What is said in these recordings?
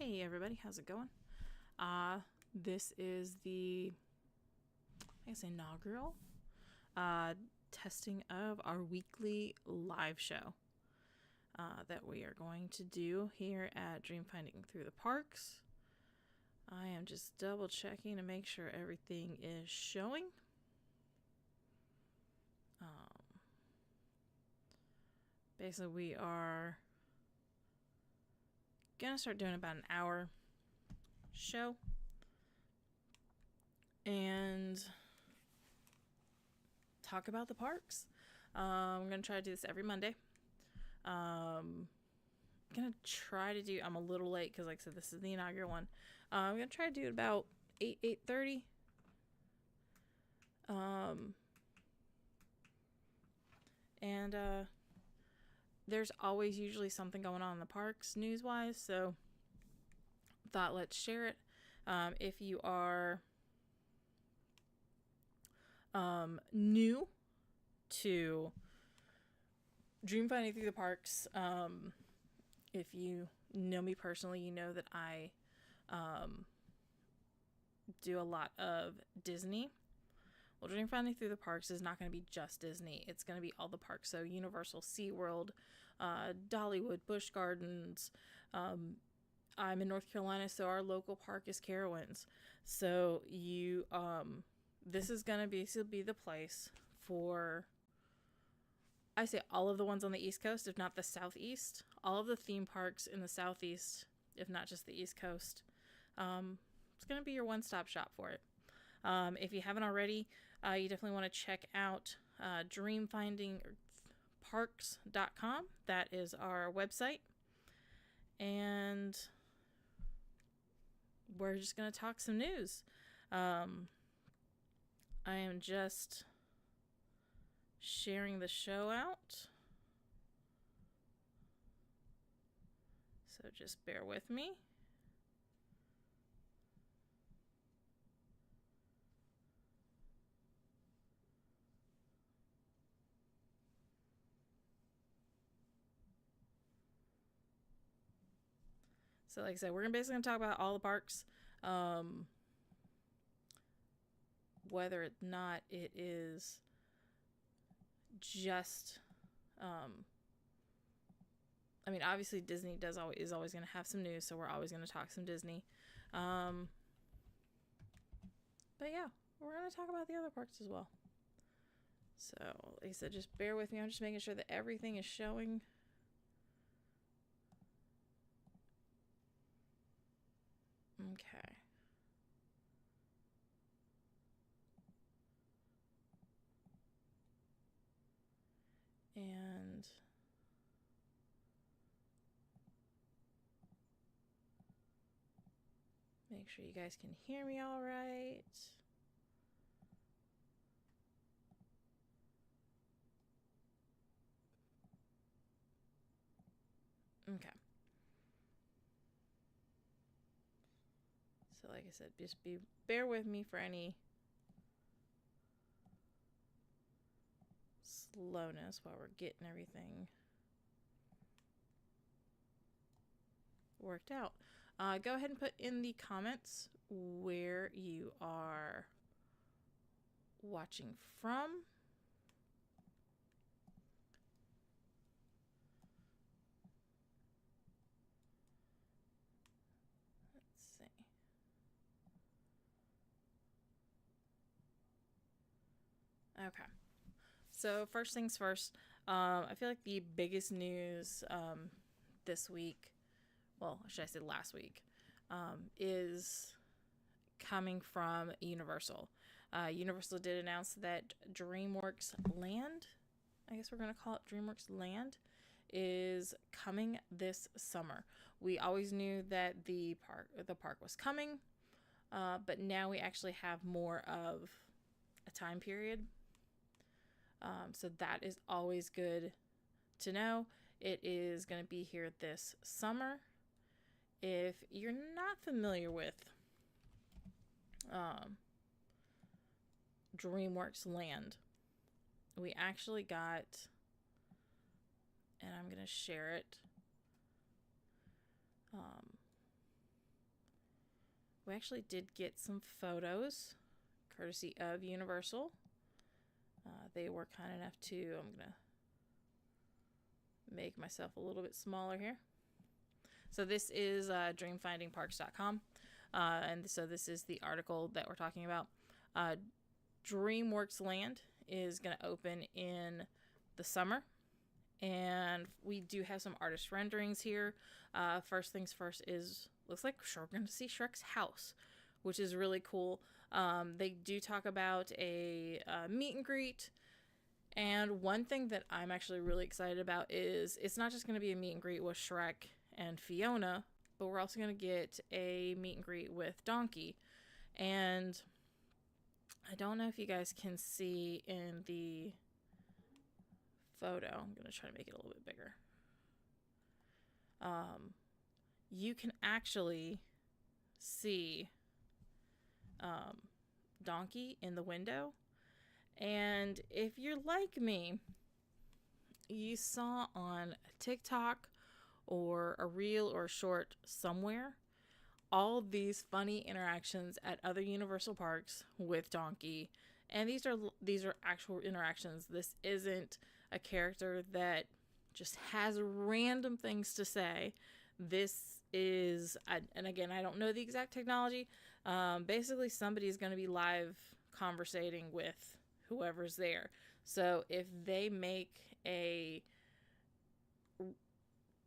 Hey everybody, how's it going? This is the, I guess, inaugural uh, testing of our weekly live show that we are going to do here at Dream Finding Through the Parks. I am just double checking to make sure everything is showing. Basically, we are gonna start doing about an hour show, and talk about the parks. I'm gonna try to do this every Monday. I'm gonna try to do. I'm a little late because, like I said, this is the inaugural one. I'm gonna try to do it about 8:30. And there's always usually something going on in the parks news wise, so thought let's share it. If you are new to Dream Finding Through the Parks, if you know me personally, you know that I do a lot of Disney. Well, Dream Finding Through the Parks is not going to be just Disney. It's going to be all the parks. So Universal, SeaWorld, Dollywood, Busch Gardens. I'm in North Carolina, so our local park is Carowinds. So this is going to be the place for, I say, all of the ones on the East Coast, if not the Southeast. All of the theme parks in the Southeast, if not just the East Coast. It's going to be your one-stop shop for it. If you haven't already, you definitely want to check out dreamfindingparks.com. That is our website. And we're just going to talk some news. I am just sharing the show out. So just bear with me. So like I said, we're basically going to talk about all the parks. Whether or not it is just... I mean, obviously Disney is always going to have some news, so we're always going to talk some Disney. But yeah, we're going to talk about the other parks as well. So, like I said, just bear with me. I'm just making sure that everything is showing. Okay. And make sure you guys can hear me all right. Okay. So like I said, just bear with me for any slowness while we're getting everything worked out. Go ahead and put in the comments where you are watching from. Let's see. Okay. So first things first, I feel like the biggest news this week, well, should I say last week, is coming from Universal. Universal did announce that DreamWorks Land, I guess we're going to call it DreamWorks Land, is coming this summer. We always knew that the park was coming, but now we actually have more of a time period. So that is always good to know. It is going to be here this summer. If you're not familiar with DreamWorks Land, we actually got, and I'm going to share it. we actually did get some photos courtesy of Universal. They were kind enough to, I'm going to make myself a little bit smaller here. So this is dreamfindingparks.com. And so this is the article that we're talking about. DreamWorks Land is going to open in the summer. And we do have some artist renderings here. First things first is, looks like we're going to see Shrek's house, which is really cool. They do talk about a meet and greet. And one thing that I'm actually really excited about is it's not just going to be a meet and greet with Shrek and Fiona, but we're also going to get a meet and greet with Donkey. And I don't know if you guys can see in the photo. I'm going to try to make it a little bit bigger. You can actually see Donkey in the window. And if you're like me, you saw on TikTok or a reel or a short somewhere all these funny interactions at other Universal parks with Donkey. And these are actual interactions. This isn't a character that just has random things to say. This is, and again, I don't know the exact technology. Basically, somebody's going to be live conversating with whoever's there. So if they make a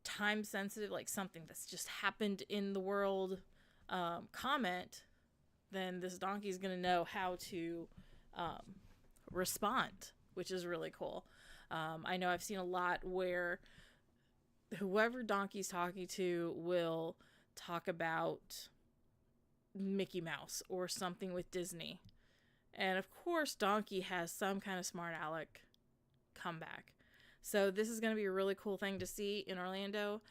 time sensitive, like something that's just happened in the world, comment, then this Donkey's going to know how to respond, which is really cool. I know I've seen a lot where whoever Donkey's talking to will talk about Mickey Mouse or something with Disney. And of course, Donkey has some kind of smart aleck comeback. So this is going to be a really cool thing to see in Orlando.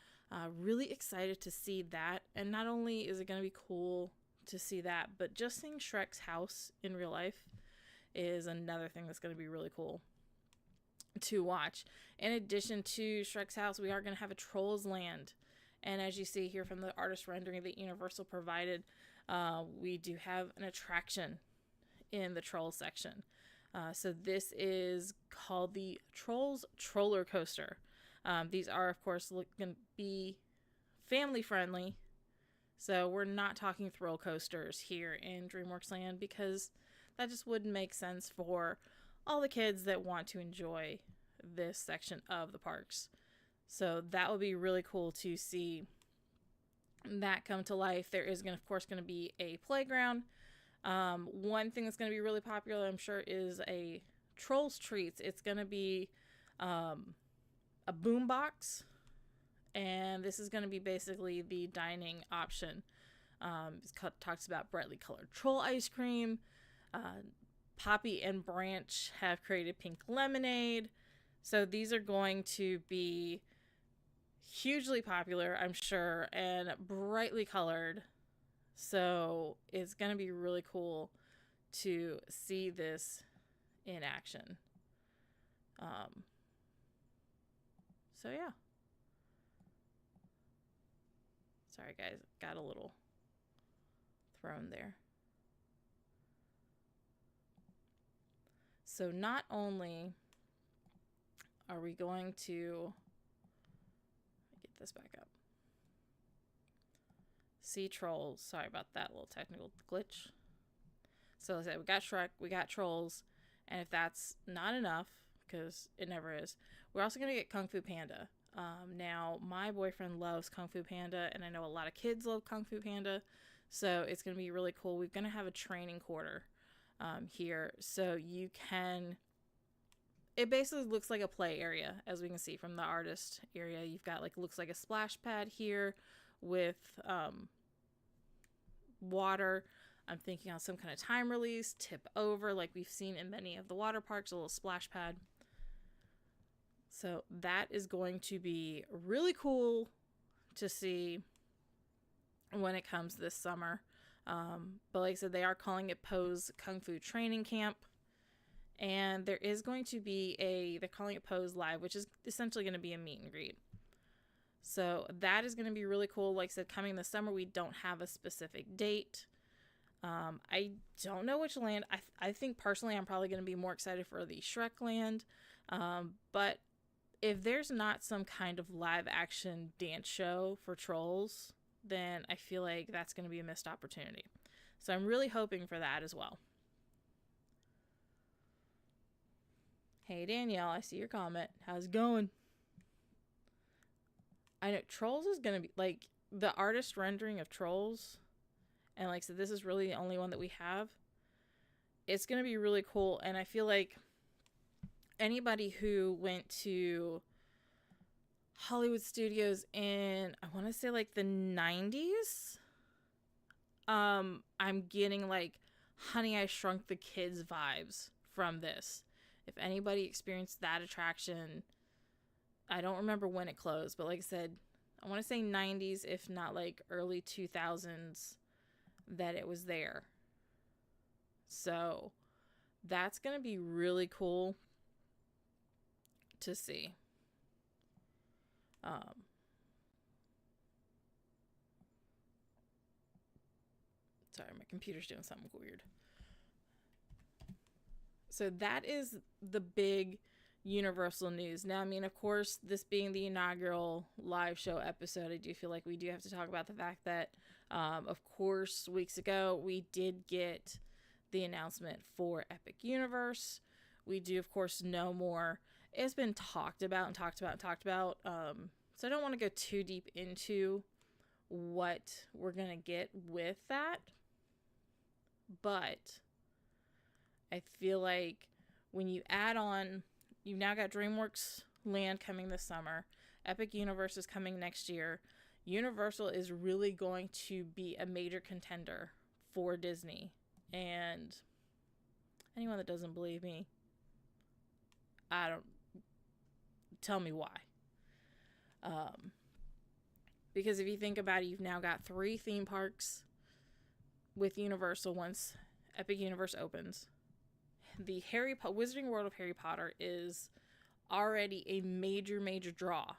Really excited to see that. And not only is it going to be cool to see that, but just seeing Shrek's house in real life is another thing that's going to be really cool to watch. In addition to Shrek's house, we are going to have a Trolls Land. And as you see here from the artist rendering that Universal provided, we do have an attraction in the Trolls section. So this is called the Trolls Troller Coaster. These are, of course, going to be family friendly. So we're not talking thrill coasters here in DreamWorks Land because that just wouldn't make sense for all the kids that want to enjoy this section of the parks. So that would be really cool to see that come to life. There is, of course, going to be a playground. One thing that's going to be really popular, I'm sure, is a Trolls Treats. It's going to be a boombox, and this is going to be basically the dining option. It talks about brightly colored troll ice cream. Poppy and Branch have created pink lemonade. So these are going to be hugely popular, I'm sure, and brightly colored. So it's going to be really cool to see this in action. So yeah. Sorry guys, got a little thrown there. So not only are we going to get this back up. See Trolls. Sorry about that little technical glitch. So let's say we got Shrek, we got Trolls, and if that's not enough, because it never is, we're also going to get Kung Fu Panda. Now, my boyfriend loves Kung Fu Panda, and I know a lot of kids love Kung Fu Panda, so it's going to be really cool. We're going to have a training quarter here, so you can... It basically looks like a play area, as we can see from the artist area. You've got, like, looks like a splash pad here with water. I'm thinking on some kind of time release, tip over, like we've seen in many of the water parks, a little splash pad. So that is going to be really cool to see when it comes this summer. But like I said, they are calling it Pose Kung Fu Training Camp. And there is going to be they're calling it Pose Live, which is essentially going to be a meet and greet. So that is going to be really cool. Like I said, coming this summer, we don't have a specific date. I don't know which land. I think personally I'm probably going to be more excited for the Shrek land. But if there's not some kind of live action dance show for Trolls, then I feel like that's going to be a missed opportunity. So I'm really hoping for that as well. Hey Danielle, I see your comment. How's it going? I know Trolls is going to be like the artist rendering of Trolls, and like so this is really the only one that we have. It's going to be really cool, and I feel like anybody who went to Hollywood Studios in I want to say like the 90s, I'm getting like Honey I Shrunk the Kids vibes from this. If anybody experienced that attraction, I don't remember when it closed, but like I said, I want to say 90s, if not like early 2000s, that it was there. So that's going to be really cool to see. Sorry, my computer's doing something weird. So that is the big Universal news. Now, I mean, of course, this being the inaugural live show episode, I do feel like we do have to talk about the fact that, of course, weeks ago, we did get the announcement for Epic Universe. We do, of course, know more. It's been talked about and talked about and talked about. So I don't want to go too deep into what we're going to get with that. But I feel like when you add on, you've now got DreamWorks Land coming this summer. Epic Universe is coming next year. Universal is really going to be a major contender for Disney. And anyone that doesn't believe me, tell me why. Because if you think about it, you've now got 3 theme parks with Universal once Epic Universe opens. The Wizarding World of Harry Potter is already a major draw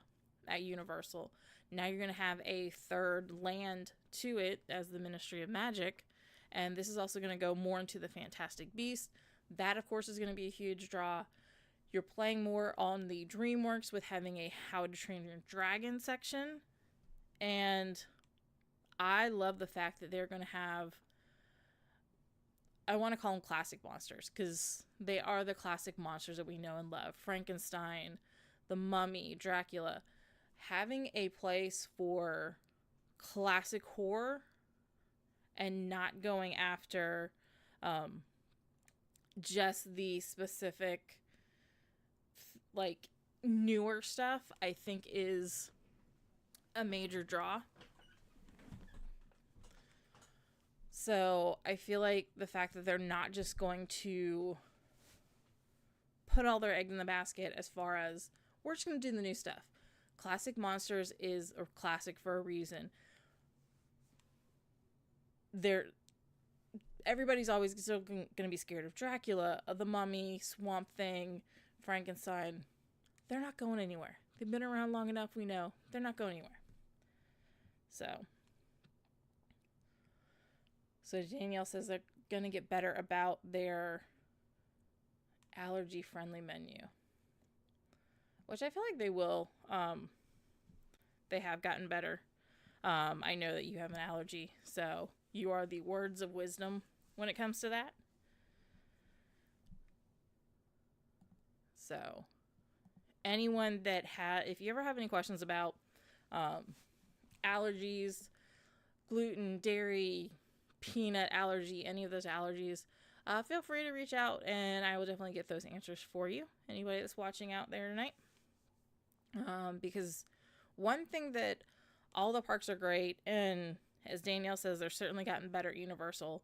at Universal. Now you're going to have a 3rd land to it as the Ministry of Magic, and this is also going to go more into the Fantastic Beasts. That, of course, is going to be a huge draw. You're playing more on the DreamWorks with having a How to Train Your Dragon section, and I love the fact that they're going to have, I want to call them classic monsters, because they are the classic monsters that we know and love. Frankenstein, the Mummy, Dracula. Having a place for classic horror and not going after just the specific, like, newer stuff, I think is a major draw. So I feel like the fact that they're not just going to put all their eggs in the basket as far as we're just going to do the new stuff. Classic Monsters is a classic for a reason. Everybody's always still going to be scared of Dracula, of the Mummy, Swamp Thing, Frankenstein. They're not going anywhere. They've been around long enough, we know. They're not going anywhere. So Danielle says they're going to get better about their allergy-friendly menu, which I feel like they will. They have gotten better. I know that you have an allergy, so you are the words of wisdom when it comes to that. So anyone that if you ever have any questions about allergies, gluten, dairy, peanut allergy, any of those allergies, feel free to reach out and I will definitely get those answers for you. Anybody that's watching out there tonight. Because one thing that all the parks are great, and as Danielle says, they're certainly gotten better at Universal,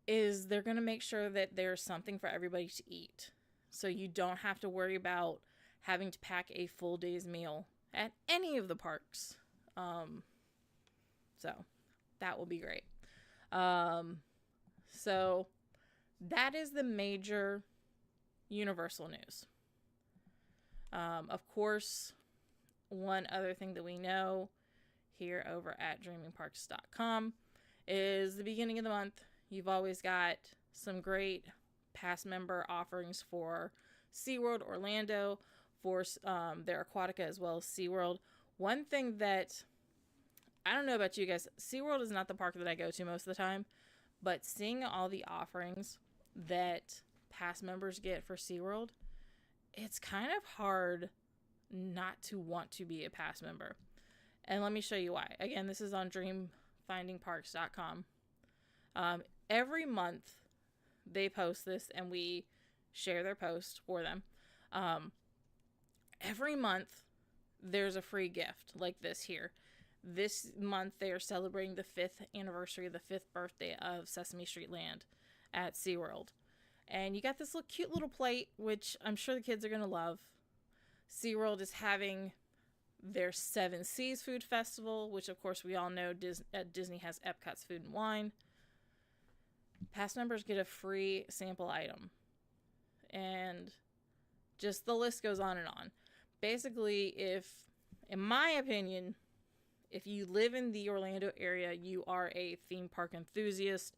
is they're going to make sure that there's something for everybody to eat. So you don't have to worry about having to pack a full day's meal at any of the parks. So that will be great. So that is the major Universal news. Of course, one other thing that we know here over at dreamingparks.com is the beginning of the month, you've always got some great pass member offerings for SeaWorld Orlando, for their Aquatica as well as SeaWorld. One thing that, I don't know about you guys, SeaWorld is not the park that I go to most of the time, but seeing all the offerings that pass members get for SeaWorld, it's kind of hard not to want to be a pass member. And let me show you why. Again, this is on dreamfindingparks.com. Every month they post this and we share their post for them. Every month there's a free gift like this here. This month they are celebrating the 5th anniversary, the 5th birthday of Sesame Street Land at SeaWorld. And you got this little cute little plate, which I'm sure the kids are going to love. SeaWorld is having their Seven Seas Food Festival, which of course we all know Disney has Epcot's Food and Wine. Pass members get a free sample item. And just the list goes on and on. Basically, in my opinion, if you live in the Orlando area, you are a theme park enthusiast,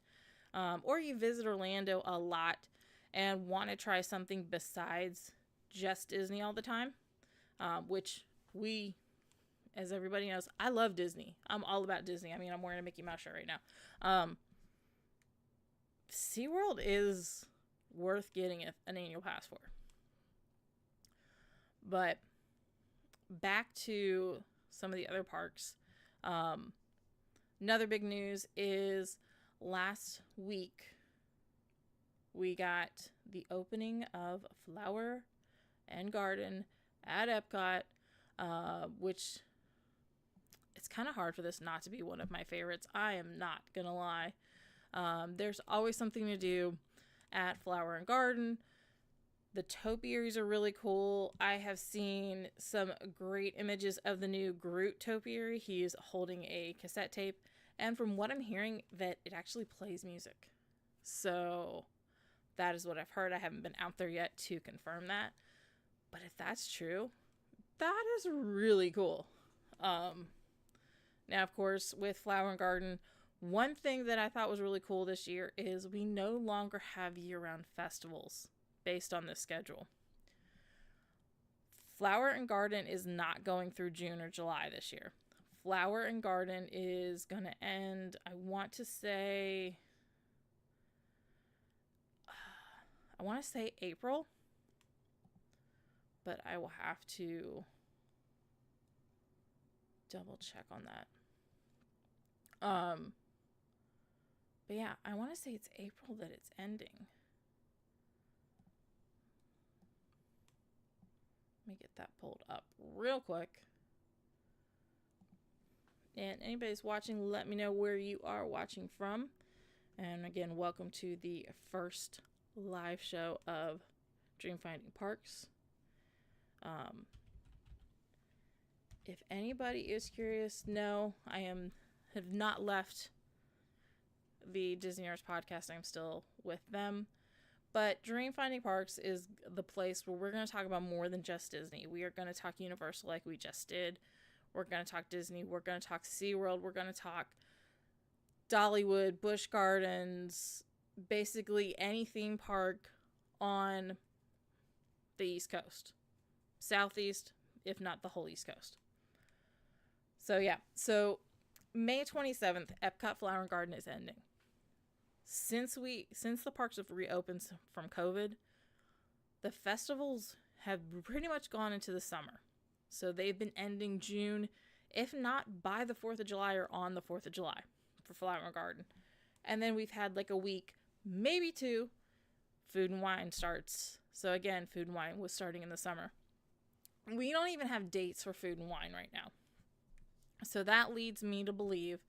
or you visit Orlando a lot and want to try something besides just Disney all the time, which we, as everybody knows, I love Disney. I'm all about Disney. I mean, I'm wearing a Mickey Mouse shirt right now. SeaWorld is worth getting an annual pass for. But back to some of the other parks. Another big news is last week we got the opening of Flower and Garden at Epcot, which it's kind of hard for this not to be one of my favorites. I am not gonna lie. There's always something to do at Flower and Garden. The topiaries are really cool. I have seen some great images of the new Groot topiary. He is holding a cassette tape, and from what I'm hearing, that it actually plays music. So that is what I've heard. I haven't been out there yet to confirm that, but if that's true, that is really cool. Now, of course, with Flower and Garden, one thing that I thought was really cool this year is we no longer have year-round festivals based on this schedule. Flower and Garden is not going through June or July this year. Flower and Garden is going to end, I want to say April, but I will have to double check on that. But yeah, I want to say it's April that it's ending. Let me get that pulled up real quick. And anybody's watching, let me know where you are watching from. And again, welcome to the first live show of Dream Finding Parks. If anybody is curious, no, I have not left the Disney Arts podcast. I'm still with them. But Dream Finding Parks is the place where we're going to talk about more than just Disney. We are going to talk Universal like we just did. We're going to talk Disney. We're going to talk SeaWorld. We're going to talk Dollywood, Busch Gardens, basically any theme park on the East Coast. Southeast, if not the whole East Coast. So yeah, so May 27th, Epcot Flower and Garden is ending. Since the parks have reopened from COVID, the festivals have pretty much gone into the summer. So they've been ending June, if not by the 4th of July or on the 4th of July for Flower and Garden. And then we've had like a week, maybe two, Food and Wine starts. So again, Food and Wine was starting in the summer. We don't even have dates for Food and Wine right now. So that leads me to believe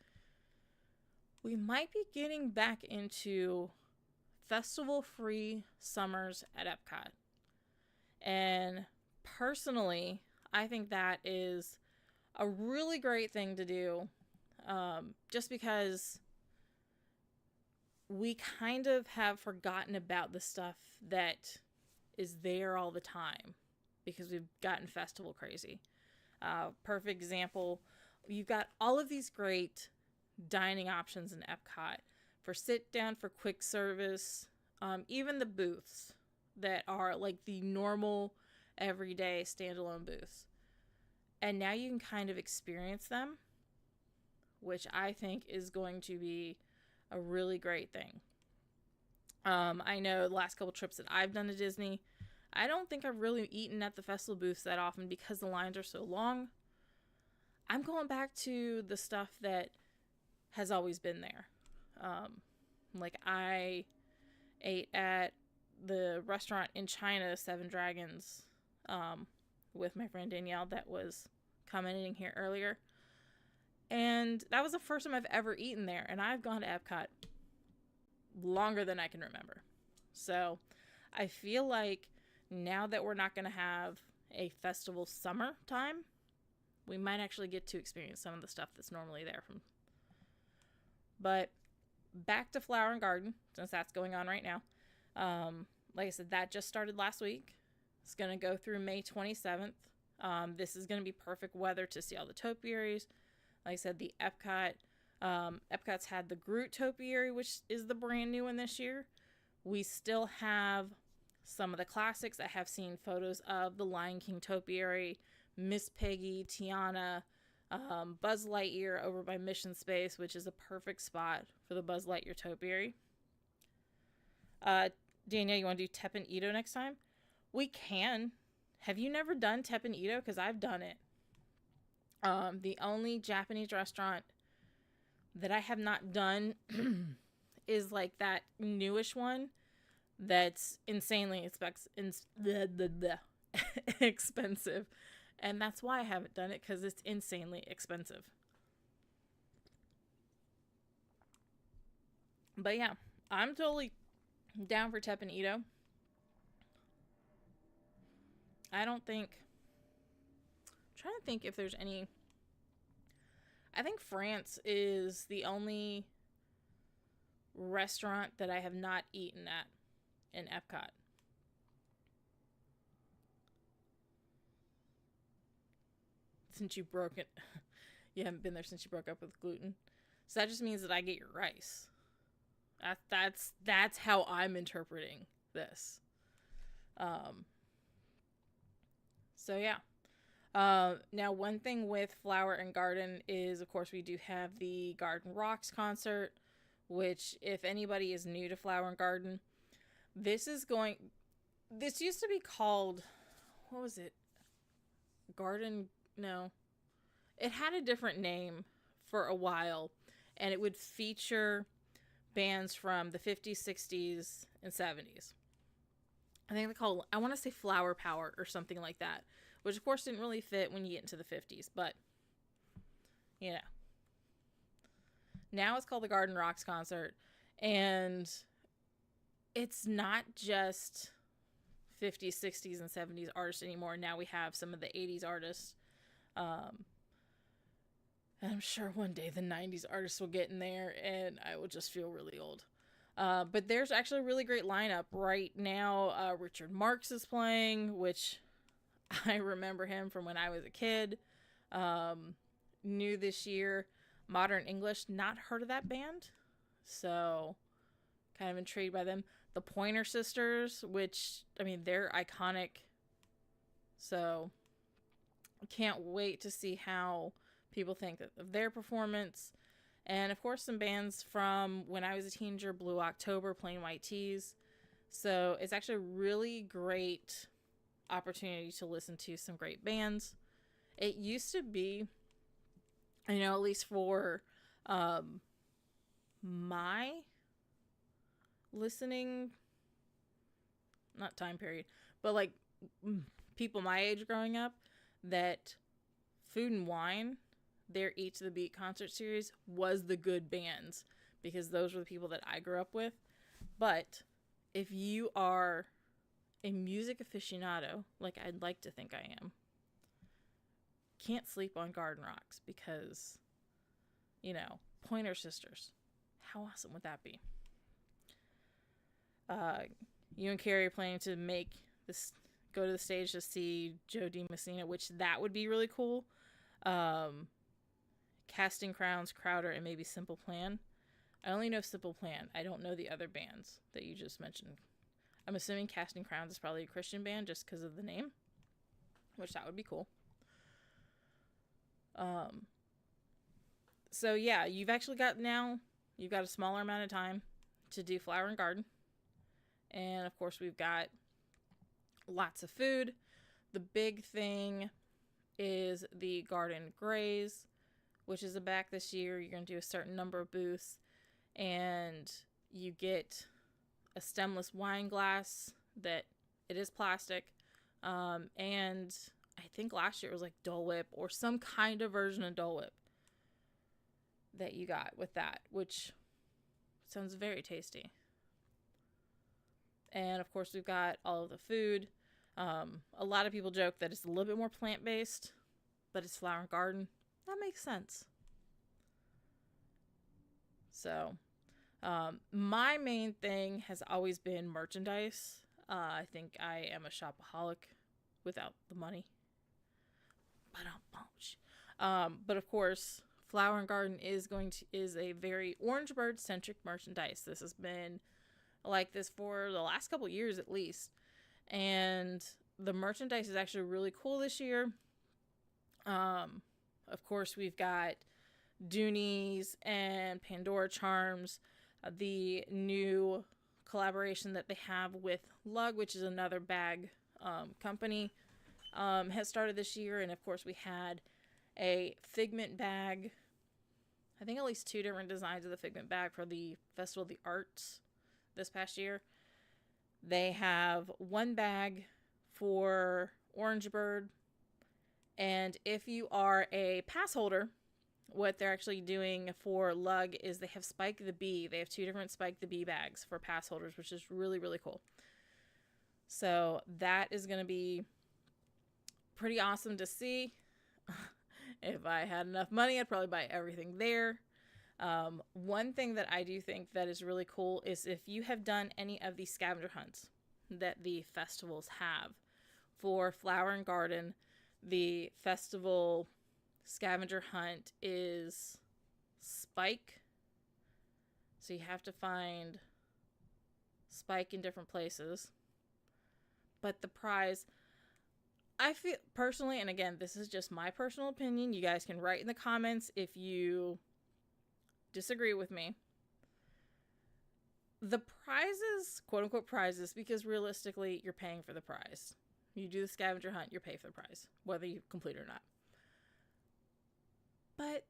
we might be getting back into festival-free summers at Epcot. And personally, I think that is a really great thing to do, just because we kind of have forgotten about the stuff that is there all the time because we've gotten festival crazy. Perfect example, you've got all of these great dining options in Epcot for sit down, for quick service, even the booths that are like the normal, everyday standalone booths. And now you can kind of experience them, which I think is going to be a really great thing. I know the last couple trips that I've done to Disney, I don't think I've really eaten at the festival booths that often because the lines are so long. I'm going back to the stuff that has always been there. Like I ate at the restaurant in China, Seven Dragons, with my friend Danielle that was commenting here earlier. And that was the first time I've ever eaten there. And I've gone to Epcot longer than I can remember. So I feel like now that we're not going to have a festival summer time, we might actually get to experience some of the stuff that's normally there. But back to Flower and Garden, since that's going on right now. Like I said, that just started last week. It's going to go through May 27th. This is going to be perfect weather to see all the topiaries. Like I said, the Epcot's had the Groot topiary, which is the brand new one this year. We still have some of the classics. I have seen photos of the Lion King topiary, Miss Piggy, Tiana, Buzz Lightyear over by Mission Space, which is a perfect spot for the Buzz Lightyear topiary. Danielle, you want to do Teppan Edo next time? We can. Have you never done Teppan Edo? Because I've done it. The only Japanese restaurant that I have not done is like that newish one that's insanely expensive. And that's why I haven't done it, because it's insanely expensive. But yeah, I'm totally down for Teppan Edo. I'm trying to think if there's any. I think France is the only restaurant that I have not eaten at in Epcot. Since you broke it, you haven't been there since you broke up with gluten. So that just means that I get your rice. That's how I'm interpreting this. So yeah. Now, one thing with Flower and Garden is, of course, we do have the Garden Rocks concert, which, if anybody is new to Flower and Garden, this used to be called, what was it? No. It had a different name for a while, and it would feature bands from the 50s, 60s, and 70s. I think I want to say Flower Power or something like that, which of course didn't really fit when you get into the 50s, but, you know. Now it's called the Garden Rocks concert, and it's not just 50s, 60s, and 70s artists anymore. Now we have some of the 80s artists, and I'm sure one day the 90s artists will get in there, and I will just feel really old. But there's actually a really great lineup right now. Richard Marx is playing, which I remember him from when I was a kid. New this year, Modern English. Not heard of that band, so kind of intrigued by them. The Pointer Sisters, which, I mean, they're iconic. So can't wait to see how people think of their performance. And of course, some bands from when I was a teenager, Blue October, Plain White T's. So it's actually a really great opportunity to listen to some great bands. It used to be, at least for my listening, not time period, but like people my age growing up, that Food and Wine, their Eat to the Beat concert series, was the good bands, because those were the people that I grew up with. But if you are a music aficionado, like I'd like to think I am, can't sleep on Garden Rocks, because, Pointer Sisters. How awesome would that be? You and Carrie are planning to go to the stage to see Joe DiMessina, which that would be really cool. Casting Crowns, Crowder, and maybe Simple Plan. I only know Simple Plan. I don't know the other bands that you just mentioned. I'm assuming Casting Crowns is probably a Christian band just because of the name, which that would be cool. So yeah, you've got a smaller amount of time to do Flower and Garden. And of course, we've got lots of food. The big thing is the Garden Graze, which is back this year. You're going to do a certain number of booths, and you get a stemless wine glass that it is plastic. And I think last year it was like Dole Whip or some kind of version of Dole Whip that you got with that, which sounds very tasty. And of course, we've got all of the food. A lot of people joke that it's a little bit more plant-based, but it's Flower and Garden. That makes sense. So, my main thing has always been merchandise. I think I am a shopaholic without the money. But of course, Flower and Garden is a very Orange Bird centric merchandise. This has been like this for the last couple years at least, and the merchandise is actually really cool this year. Of course, we've got Doonies and Pandora Charms, the new collaboration that they have with Lug, which is another bag company, has started this year. And of course, we had a Figment bag. I think at least 2 different designs of the Figment bag for the Festival of the Arts this past year. They have one bag for Orange Bird, and if you are a pass holder, what they're actually doing for Lug is they have Spike the Bee. They have 2 different Spike the Bee bags for pass holders, which is really, really cool. So that is going to be pretty awesome to see. If I had enough money, I'd probably buy everything there. One thing that I do think that is really cool is if you have done any of the scavenger hunts that the festivals have for Flower and Garden, the festival scavenger hunt is Spike. So you have to find Spike in different places. But the prize, I feel personally, and again, this is just my personal opinion, you guys can write in the comments if you disagree with me. The prizes, quote unquote prizes, because realistically, you're paying for the prize. You do the scavenger hunt, you're paying for the prize, whether you complete it or not. But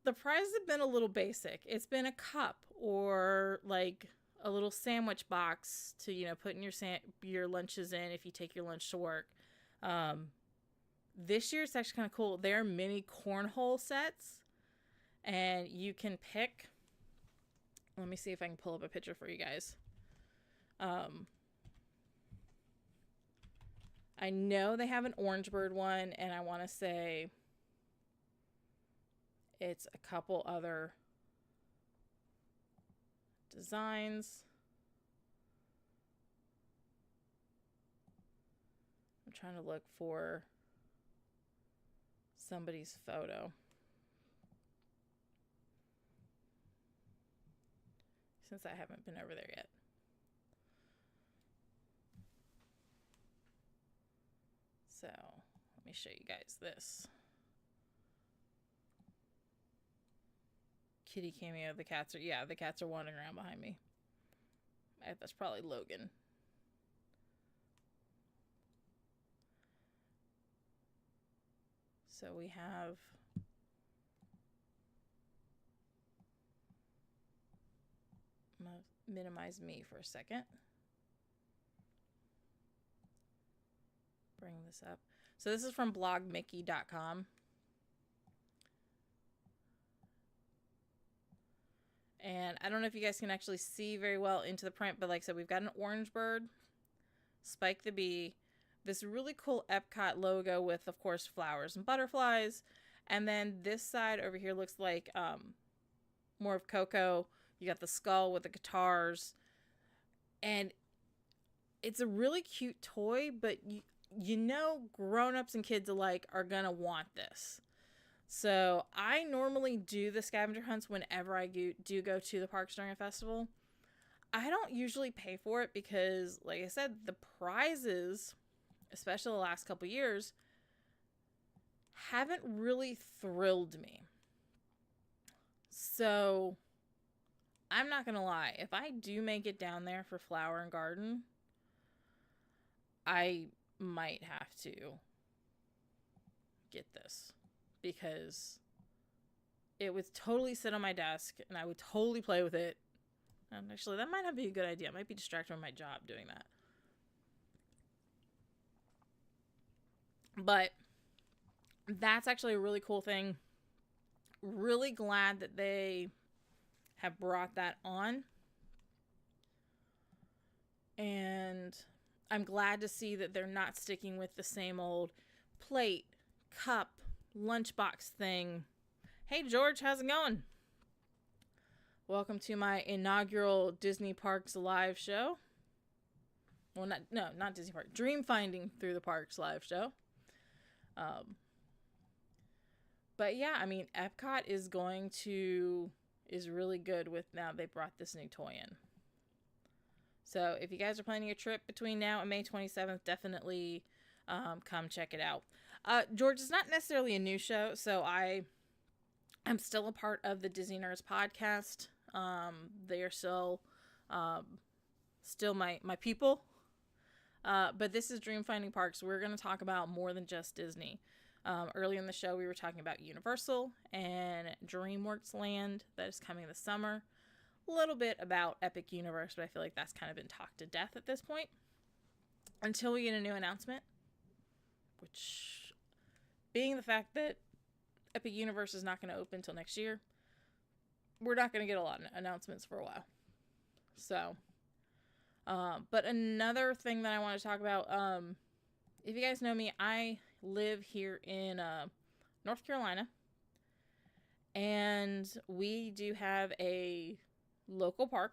the prizes have been a little basic. It's been a cup or like a little sandwich box to, put in your lunches in if you take your lunch to work. This year it's actually kind of cool. They're mini cornhole sets, and you can pick. Let me see if I can pull up a picture for you guys. I know they have an Orange Bird one, and I want to say it's a couple other designs. I'm trying to look for somebody's photo, since I haven't been over there yet. So let me show you guys this. Kitty cameo. The cats are wandering around behind me. That's probably Logan. So we have I'm gonna minimize me for a second. Bring this up. So this is from blogmickey.com. And I don't know if you guys can actually see very well into the print, but like I said, we've got an Orange Bird, Spike the Bee, this really cool Epcot logo with, of course, flowers and butterflies. And then this side over here looks like more of Coco. You got the skull with the guitars. And it's a really cute toy, but grown-ups and kids alike are going to want this. So I normally do the scavenger hunts whenever I do go to the parks during a festival. I don't usually pay for it because, like I said, the prizes, especially the last couple years, haven't really thrilled me. So I'm not going to lie. If I do make it down there for Flower and Garden, I might have to get this because it would totally sit on my desk and I would totally play with it. And actually, that might not be a good idea. I might be distracted from my job doing that. But that's actually a really cool thing. Really glad that they have brought that on. And I'm glad to see that they're not sticking with the same old plate, cup, lunchbox thing. Hey, George, how's it going? Welcome to my inaugural Disney Parks live show. Well, not Disney Park. Dream Finding Through the Parks live show. But yeah, I mean, Epcot is really good with now they brought this new toy in. So if you guys are planning a trip between now and May 27th, definitely come check it out. George, is not necessarily a new show, so I'm still a part of the Disney Nerds podcast. They are still my people. But this is Dream Finding Parks. We're going to talk about more than just Disney. Earlier in the show, we were talking about Universal and DreamWorks Land that is coming this summer. A little bit about Epic Universe, but I feel like that's kind of been talked to death at this point. Until we get a new announcement, which, being the fact that Epic Universe is not going to open until next year, we're not going to get a lot of announcements for a while. So, but another thing that I want to talk about, if you guys know me, I live here in North Carolina, and we do have a local park.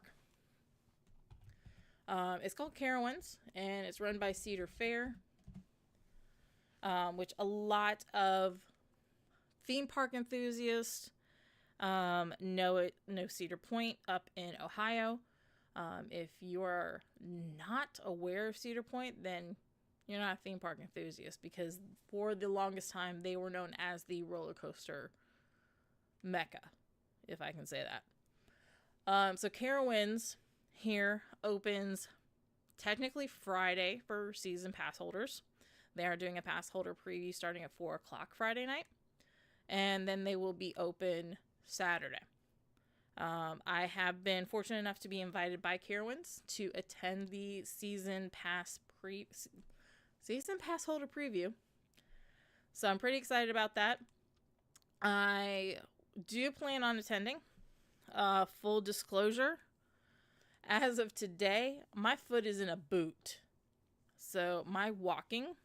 It's called Carowinds, and it's run by Cedar Fair, which a lot of theme park enthusiasts know Cedar Point up in Ohio. If you're not aware of Cedar Point, then you're not a theme park enthusiast, because for the longest time they were known as the roller coaster mecca, if I can say that. So Carowinds here opens technically Friday for season pass holders. They are doing a pass holder preview starting at 4 o'clock Friday night, and then they will be open Saturday. I have been fortunate enough to be invited by Carowinds to attend the season pass holder preview. So I'm pretty excited about that. I do plan on attending. Full disclosure, as of today, my foot is in a boot. So my walking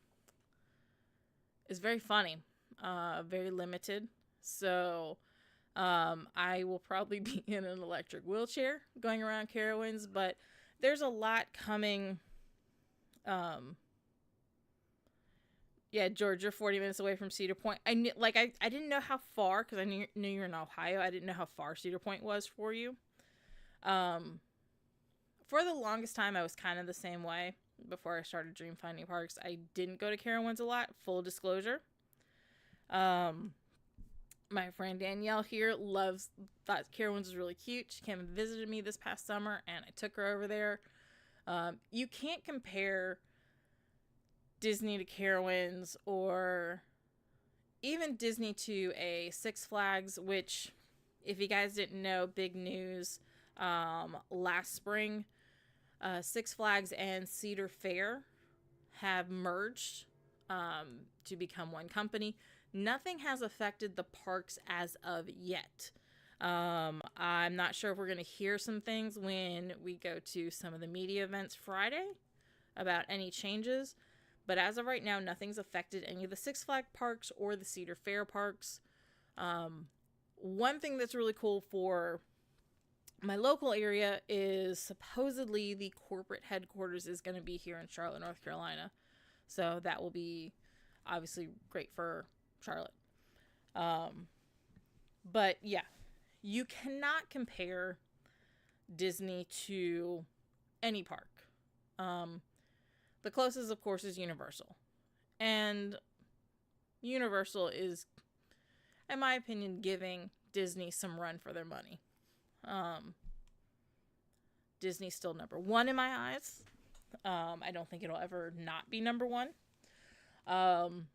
is very funny, very limited. So I will probably be in an electric wheelchair going around Carowinds, but there's a lot coming. Yeah, George, you're 40 minutes away from Cedar Point. I didn't know how far, because I knew you're in Ohio. I didn't know how far Cedar Point was for you. For the longest time, I was kind of the same way before I started Dream Finding Parks. I didn't go to Carowinds a lot, full disclosure. My friend Danielle here thought Carowinds was really cute. She came and visited me this past summer, and I took her over there. You can't compare Disney to Carowinds, or even Disney to a Six Flags, which, if you guys didn't know, big news last spring, Six Flags and Cedar Fair have merged to become one company. Nothing has affected the parks as of yet. I'm not sure if we're going to hear some things when we go to some of the media events Friday about any changes. But as of right now, nothing's affected any of the Six Flags parks or the Cedar Fair parks. One thing that's really cool for my local area is supposedly the corporate headquarters is going to be here in Charlotte, North Carolina. So that will be obviously great for Charlotte. Um, but yeah, you cannot compare Disney to any park. Um, the closest, of course, is Universal. And Universal is, in my opinion, giving Disney some run for their money. Um, Disney's still number one in my eyes. I don't think it'll ever not be number one. Um,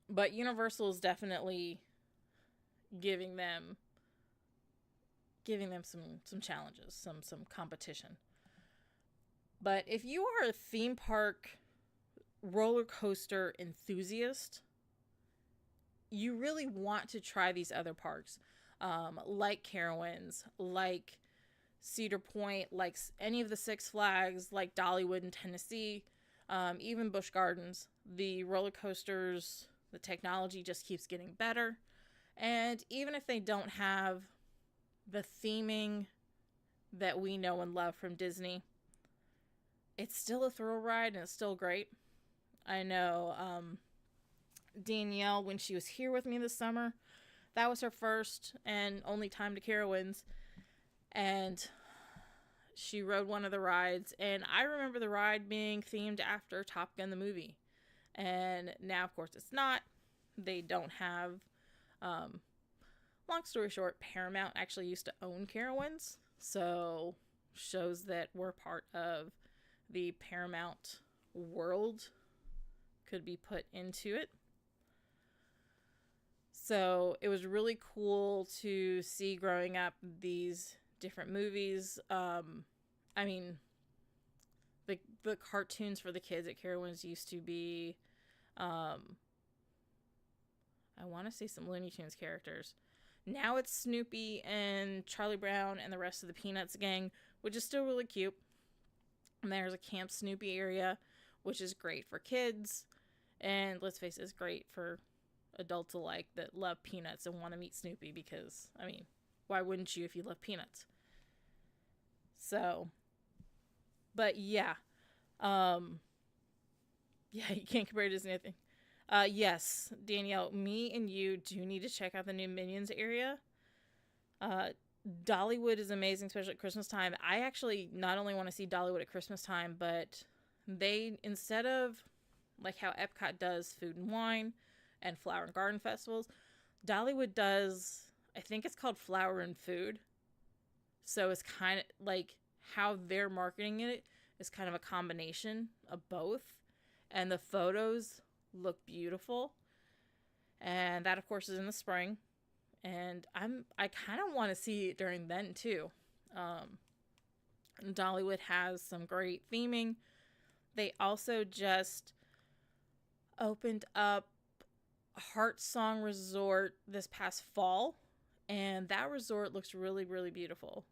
but Universal is definitely giving them some challenges, some competition. But if you are a theme park roller coaster enthusiast, you really want to try these other parks, like Carowinds, like Cedar Point, like any of the Six Flags, like Dollywood in Tennessee, even Busch Gardens. The roller coasters, the technology just keeps getting better. And even if they don't have the theming that we know and love from Disney, it's still a thrill ride and it's still great. I know Danielle, when she was here with me this summer, that was her first and only time to Carowinds. And she rode one of the rides. And I remember the ride being themed after Top Gun the movie. And now, of course, it's not. They don't have... long story short, Paramount actually used to own Carowinds. So, shows that were part of the Paramount world could be put into it. So it was really cool to see growing up these different movies. I mean, the cartoons for the kids at Carowinds used to be, I want to say some Looney Tunes characters. Now it's Snoopy and Charlie Brown and the rest of the Peanuts gang, which is still really cute. And there's a Camp Snoopy area, which is great for kids. And let's face it, it's great for adults alike that love Peanuts and want to meet Snoopy because, I mean, why wouldn't you if you love Peanuts? So, but yeah. Yeah, you can't compare Disney to anything. Yes, Danielle, me and you do need to check out the new Minions area. Dollywood is amazing, especially at Christmas time. I actually not only want to see Dollywood at Christmas time, but they, instead of like how Epcot does food and wine and flower and garden festivals, Dollywood does, I think it's called flower and food. So it's kind of like how they're marketing it is kind of a combination of both. And the photos look beautiful. And that, of course, is in the spring. And I kind of want to see it during then too. Dollywood has some great theming. They also just opened up Heart Song Resort this past fall, and that resort looks really, really beautiful.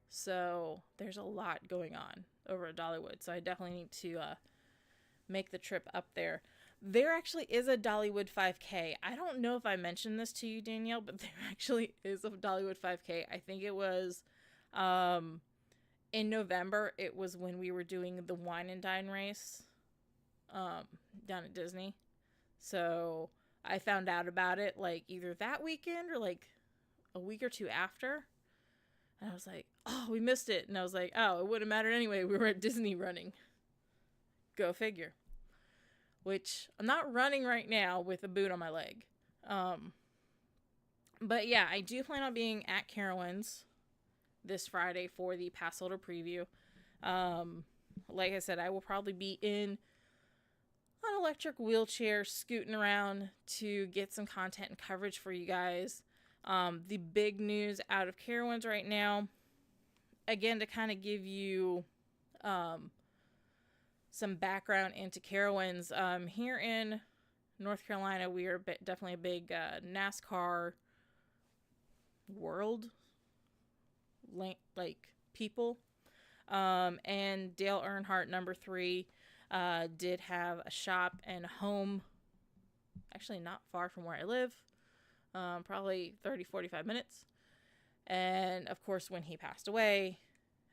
So there's a lot going on over at Dollywood. So I definitely need to make the trip up there. There actually is a Dollywood 5K. I don't know if I mentioned this to you, Danielle, but there actually is a Dollywood 5K. I think it was in November. It was when we were doing the Wine and Dine race down at Disney. So I found out about it like either that weekend or like a week or two after. And I was like, oh, we missed it. And I was like, oh, it wouldn't matter anyway. We were at Disney running. Go figure. Which I'm not running right now with a boot on my leg. But yeah, I do plan on being at Carowinds this Friday for the pass holder preview. Like I said, I will probably be in an electric wheelchair scooting around to get some content and coverage for you guys. The big news out of Carowinds right now, again, to kind of give you some background into Carowinds. Here in North Carolina, we are definitely a big NASCAR world like people. And Dale Earnhardt, number 3, did have a shop and home, actually not far from where I live, probably 30-45 minutes. And of course, when he passed away,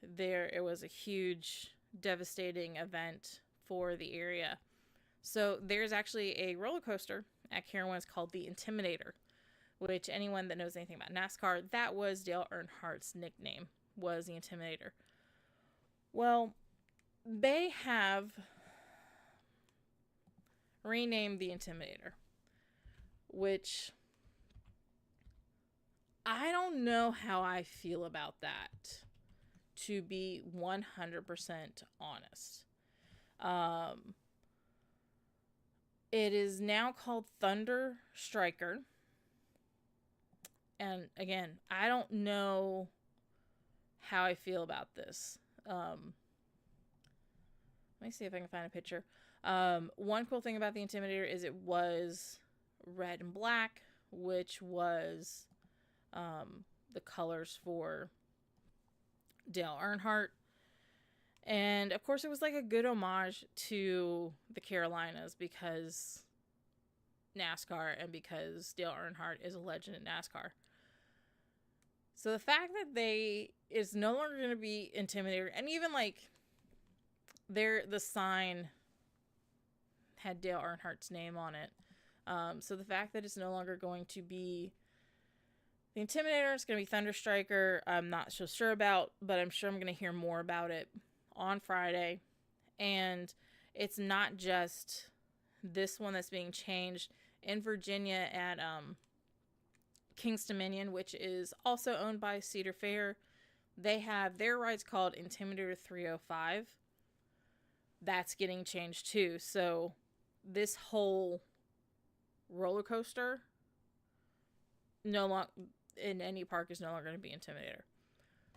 it was a huge, devastating event for the area. So there's actually a roller coaster at Carowinds is called the Intimidator, which anyone that knows anything about NASCAR, that was Dale Earnhardt's nickname, was the Intimidator. Well, they have renamed the Intimidator, which I don't know how I feel about that, to be 100% honest. It is now called Thunder Striker. And again, I don't know how I feel about this. Let me see if I can find a picture. One cool thing about the Intimidator is it was red and black, which was the colors for Dale Earnhardt. And of course, it was like a good homage to the Carolinas because NASCAR and because Dale Earnhardt is a legend in NASCAR. So the fact that it's no longer going to be Intimidator, and even like the sign had Dale Earnhardt's name on it. So the fact that it's no longer going to be the Intimidator, it's going to be Thunder Striker, I'm not so sure about, but I'm sure I'm going to hear more about it on Friday. And it's not just this one that's being changed. In Virginia at King's Dominion, which is also owned by Cedar Fair, they have their rides called Intimidator 305. That's getting changed too. So this whole roller coaster no longer in any park is no longer going to be Intimidator.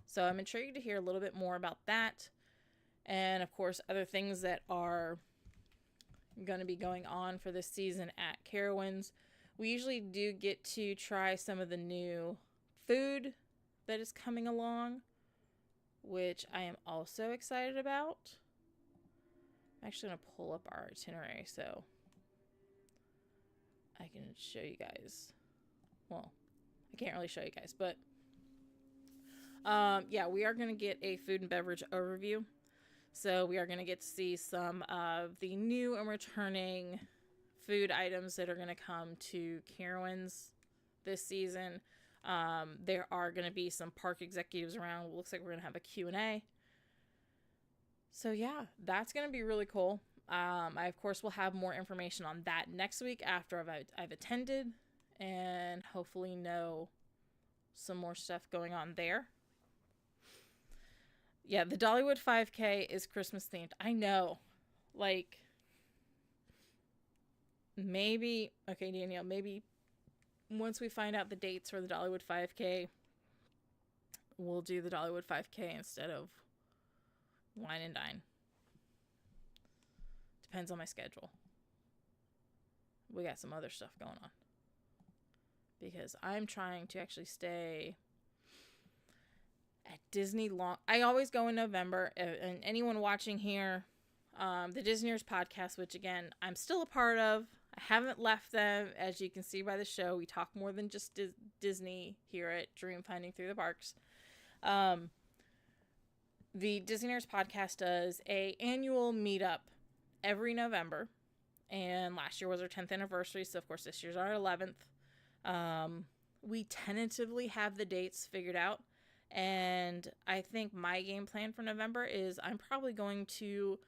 So I'm intrigued to hear a little bit more about that. And of course, other things that are going to be going on for this season at Carowinds. We usually do get to try some of the new food that is coming along, which I am also excited about. I'm actually going to pull up our itinerary so I can show you guys. Well, I can't really show you guys, but yeah, we are going to get a food and beverage overview. So we are going to get to see some of the new and returning food items that are going to come to Carowinds this season. There are going to be some park executives around. It looks like we're going to have a Q&A. So yeah, that's going to be really cool. I, of course, will have more information on that next week after I've attended and hopefully know some more stuff going on there. Yeah, the Dollywood 5K is Christmas themed. I know. Like, maybe, okay, Danielle, maybe once we find out the dates for the Dollywood 5K, we'll do the Dollywood 5K instead of Wine and Dine. Depends on my schedule. We got some other stuff going on. Because I'm trying to actually stay at Disney long. I always go in November, and anyone watching here, the Disneyers podcast, which again, I'm still a part of. I haven't left them. As you can see by the show, we talk more than just Disney here at Dream Finding Through the Parks. The Disneyers podcast does a annual meetup every November, and last year was our 10th anniversary, so of course this year's our 11th. We tentatively have the dates figured out, and I think my game plan for November is I'm probably going to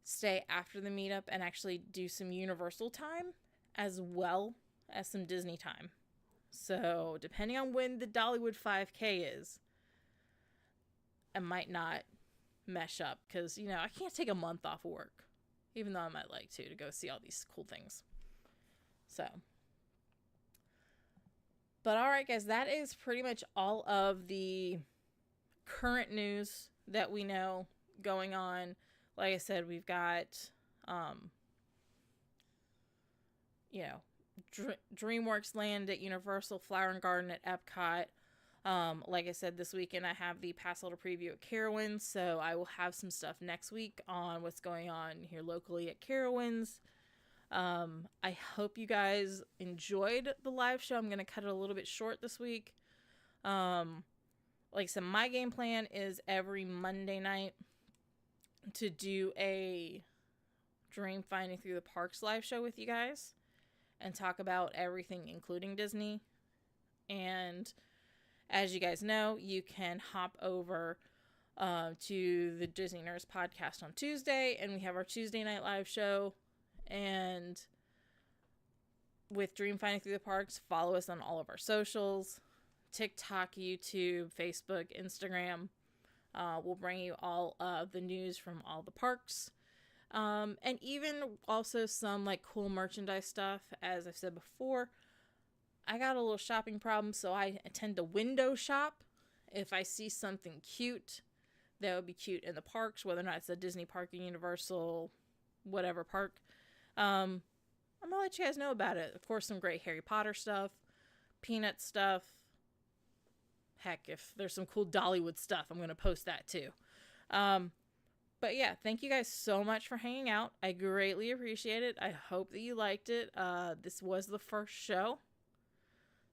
stay after the meetup and actually do some Universal time as well as some Disney time. So depending on when the Dollywood 5K is, I might not mesh up because, you know, I can't take a month off of work, even though I might like to go see all these cool things. So, but all right, guys, that is pretty much all of the current news that we know going on. Like I said, we've got, DreamWorks Land at Universal, Flower and Garden at Epcot. Like I said, this weekend I have the Pass Holder preview at Carowinds, so I will have some stuff next week on what's going on here locally at Carowinds. I hope you guys enjoyed the live show. I'm going to cut it a little bit short this week. Like I said, my game plan is every Monday night to do a Dream Finding Through the Parks live show with you guys. and talk about everything, including Disney. And as you guys know, you can hop over to the Disney Nerds podcast on Tuesday, and we have our Tuesday night live show. And with Dream Finding Through the Parks, follow us on all of our socials: TikTok, YouTube, Facebook, Instagram. We'll bring you all of the news from all the parks. And even also some like cool merchandise stuff. As I've said before, I got a little shopping problem, so I tend to window shop. If I see something cute that would be cute in the parks, whether or not it's a Disney park, a Universal, whatever park, I'm gonna let you guys know about it. Of course, some great Harry Potter stuff, Peanut stuff. Heck, if there's some cool Dollywood stuff, I'm gonna post that too. But yeah, thank you guys so much for hanging out. I greatly appreciate it. I hope that you liked it. This was the first show,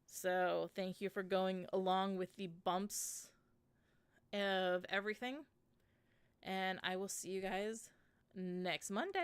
so thank you for going along with the bumps of everything. And I will see you guys next Monday.